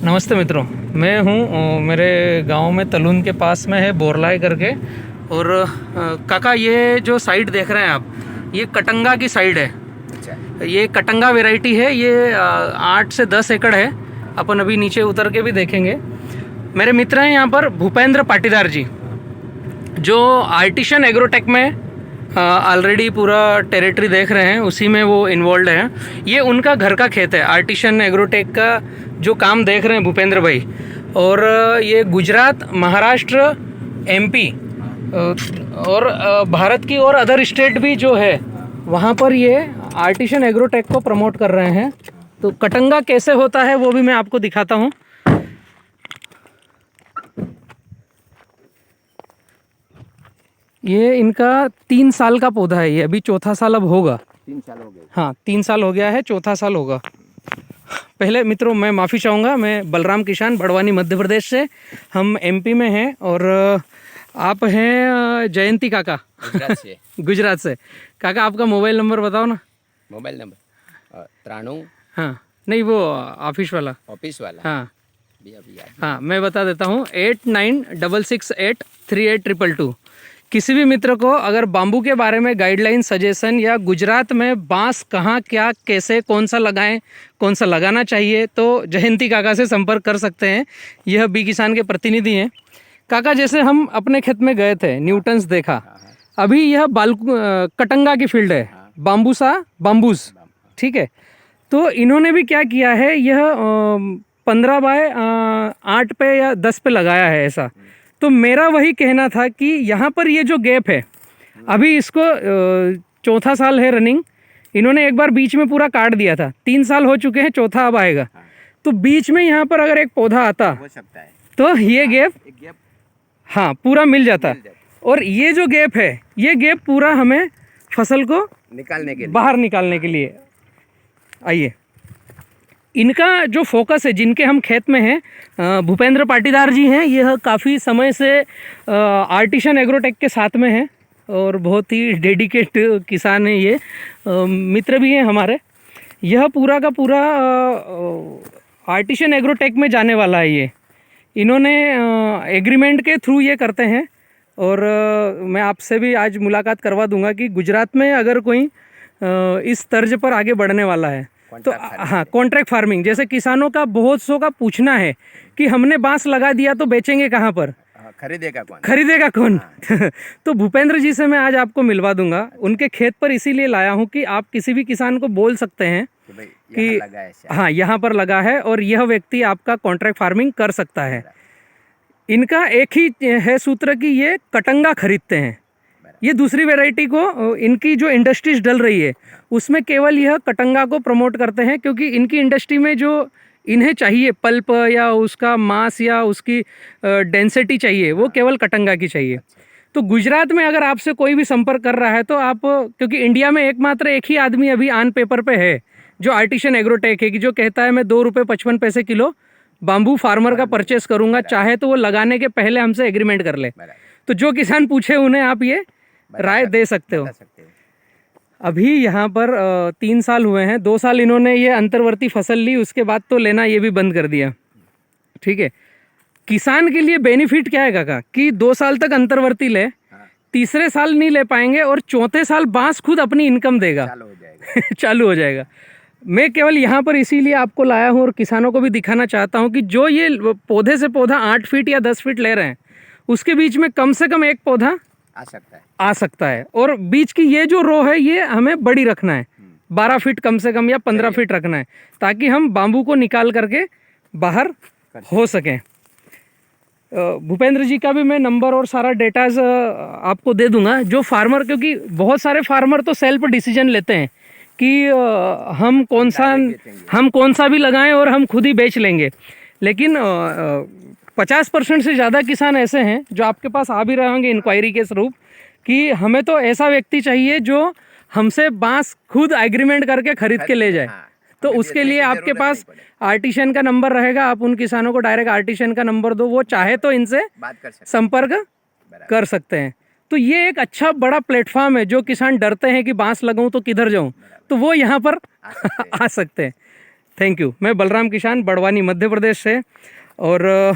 नमस्ते मित्रों, मैं हूँ मेरे गांव में तलून के पास में है बोरलाई करके। और काका ये जो साइड देख रहे हैं आप, ये कटंगा की साइड है। अच्छा। ये कटंगा वैरायटी है। ये 8 से 10 एकड़ है। अपन अभी नीचे उतर के भी देखेंगे। मेरे मित्र हैं यहाँ पर भूपेंद्र पाटीदार जी, जो आर्टिशन एग्रोटेक में ऑलरेडी पूरा टेरिटरी देख रहे हैं, उसी में वो इन्वॉल्व हैं। ये उनका घर का खेत है। आर्टिशन एग्रोटेक का जो काम देख रहे हैं भूपेंद्र भाई, और ये गुजरात, महाराष्ट्र, एमपी और भारत की और अदर स्टेट भी जो है वहाँ पर ये आर्टिशन एग्रोटेक को प्रमोट कर रहे हैं। तो कटंगा कैसे होता है वो भी मैं आपको दिखाता हूँ। ये इनका 3 साल का पौधा है। ये अभी चौथा साल अब होगा। 3 साल हो गए। हाँ, 3 साल हो गया है, चौथा साल होगा। पहले मित्रों मैं माफ़ी चाहूँगा, मैं बलराम किसान, बड़वानी मध्य प्रदेश से। हम एमपी में हैं और आप हैं जयंती काका, गुजरात से। गुजरात से। काका आपका मोबाइल नंबर बताओ ना। Mobile number 93। हाँ, नहीं वो ऑफिस वाला। ऑफिस वाला। हाँ भी अभी याद। हाँ, मैं बता देता हूँ 8966838222। किसी भी मित्र को अगर बाम्बू के बारे में गाइडलाइन, सजेशन या गुजरात में बांस कहाँ, क्या, कैसे, कौन सा लगाएं, कौन सा लगाना चाहिए, तो जयंती काका से संपर्क कर सकते हैं। यह बी किसान के प्रतिनिधि हैं। काका जैसे हम अपने खेत में गए थे, न्यूटन्स देखा। अभी यह कटंगा की फील्ड है, बाम्बूस, ठीक है। तो इन्होंने भी क्या किया है, यह 15 बाय 8 पे या 10 पे लगाया है ऐसा। तो मेरा वही कहना था कि यहाँ पर ये जो गैप है, अभी इसको चौथा साल है रनिंग। इन्होंने एक बार बीच में पूरा काट दिया था, 3 साल हो चुके हैं, चौथा अब आएगा। तो बीच में यहाँ पर अगर एक पौधा आता हो सकता है तो ये गैप हाँ पूरा मिल जाता। और ये जो गैप है, ये गैप पूरा हमें फसल को निकालने के लिए, बाहर निकालने के लिए। आइए, इनका जो फोकस है, जिनके हम खेत में हैं, भूपेंद्र पाटीदार जी हैं। यह काफ़ी समय से आर्टिशन एग्रोटेक के साथ में हैं और बहुत ही डेडिकेट किसान हैं ये। मित्र भी हैं हमारे। यह पूरा का पूरा आर्टिशन एग्रोटेक में जाने वाला है। ये इन्होंने एग्रीमेंट के थ्रू ये करते हैं। और मैं आपसे भी आज मुलाकात करवा दूंगा कि गुजरात में अगर कोई इस तर्ज पर आगे बढ़ने वाला है तो हाँ, कॉन्ट्रैक्ट फार्मिंग, जैसे किसानों का बहुत सौ का पूछना है कि हमने बांस लगा दिया तो बेचेंगे कहाँ पर, खरीदेगा कौन। तो भूपेंद्र जी से मैं आज आपको मिलवा दूंगा। उनके खेत पर इसीलिए लाया हूँ कि आप किसी भी किसान को बोल सकते हैं कि हाँ यहाँ पर लगा है और यह व्यक्ति आपका कॉन्ट्रैक्ट फार्मिंग कर सकता है। इनका एक ही है सूत्र कि ये कटंगा खरीदते हैं। ये दूसरी वैरायटी को, इनकी जो इंडस्ट्रीज डल रही है उसमें केवल यह कटंगा को प्रमोट करते हैं, क्योंकि इनकी इंडस्ट्री में जो इन्हें चाहिए पल्प या उसका मास या उसकी डेंसिटी चाहिए, वो केवल कटंगा की चाहिए। तो गुजरात में अगर आपसे कोई भी संपर्क कर रहा है तो आप, क्योंकि इंडिया में एकमात्र एक ही आदमी अभी ऑन पेपर पे है जो आर्टिशन एग्रोटेक है, कि जो कहता है मैं 2 रुपये 55 पैसे किलो बाम्बू फार्मर का परचेस करूंगा, चाहे तो वो लगाने के पहले हमसे एग्रीमेंट कर ले। तो जो किसान पूछे उन्हें आप ये राय दे सकते हो। अभी यहाँ पर 3 साल हुए हैं। 2 साल इन्होंने ये अंतर्वर्ती फसल ली, उसके बाद तो लेना ये भी बंद कर दिया, ठीक है। किसान के लिए बेनिफिट क्या है काका, कि 2 साल तक अंतर्वर्ती ले, तीसरे साल नहीं ले पाएंगे और चौथे साल बांस खुद अपनी इनकम देगा, चालू हो जाएगा। मैं केवल यहाँ पर इसीलिए आपको लाया हूँ और किसानों को भी दिखाना चाहता हूँ कि जो ये पौधे से पौधा 8 फीट या 10 फीट ले रहे हैं, उसके बीच में कम से कम एक पौधा आ सकता है। और बीच की ये जो रो है ये हमें बड़ी रखना है, 12 फीट कम से कम या 15 फीट रखना है, ताकि हम बाम्बू को निकाल करके बाहर हो सकें। भूपेंद्र जी का भी मैं नंबर और सारा डेटाज आपको दे दूंगा। जो फार्मर, क्योंकि बहुत सारे फार्मर तो सेल्फ डिसीजन लेते हैं कि हम कौन सा भी लगाएं और हम खुद ही बेच लेंगे, लेकिन 50% से ज़्यादा किसान ऐसे हैं जो आपके पास आ भी रहे होंगे इंक्वायरी के स्वरूप, कि हमें तो ऐसा व्यक्ति चाहिए जो हमसे बांस खुद एग्रीमेंट करके खरीद के ले जाए। तो उसके लिए आपके पास आर्टिशन का नंबर रहेगा, आप उन किसानों को डायरेक्ट आर्टिशन का नंबर दो, वो चाहे तो इनसे संपर्क कर सकते हैं। तो ये एक अच्छा बड़ा प्लेटफॉर्म है। जो किसान डरते हैं कि बांस लगाऊं तो किधर जाऊं, तो वो यहाँ पर आ सकते हैं। Thank you. मैं बलराम किसान, बड़वानी, मध्य प्रदेश से। और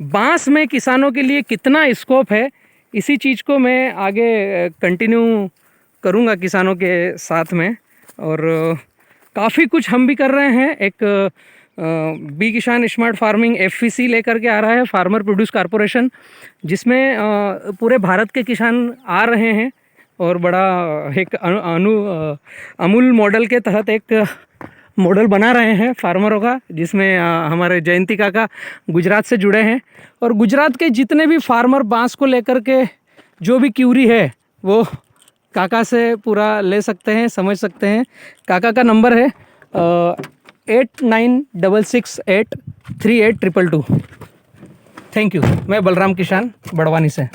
बांस में किसानों के लिए कितना स्कोप है, इसी चीज़ को मैं आगे कंटिन्यू करूँगा किसानों के साथ में। और काफ़ी कुछ हम भी कर रहे हैं। एक बी किसान स्मार्ट फार्मिंग FPC लेकर के आ रहा है, फार्मर प्रोड्यूस कॉरपोरेशन, जिसमें पूरे भारत के किसान आ रहे हैं और बड़ा एक अमूल मॉडल के तहत एक मॉडल बना रहे हैं फार्मरों का, जिसमें हमारे जयंती काका गुजरात से जुड़े हैं। और गुजरात के जितने भी फार्मर बांस को लेकर के जो भी क्यूरी है वो काका से पूरा ले सकते हैं, समझ सकते हैं। काका का नंबर है 8966838222। Thank you. मैं बलराम किसान, बड़वानी से।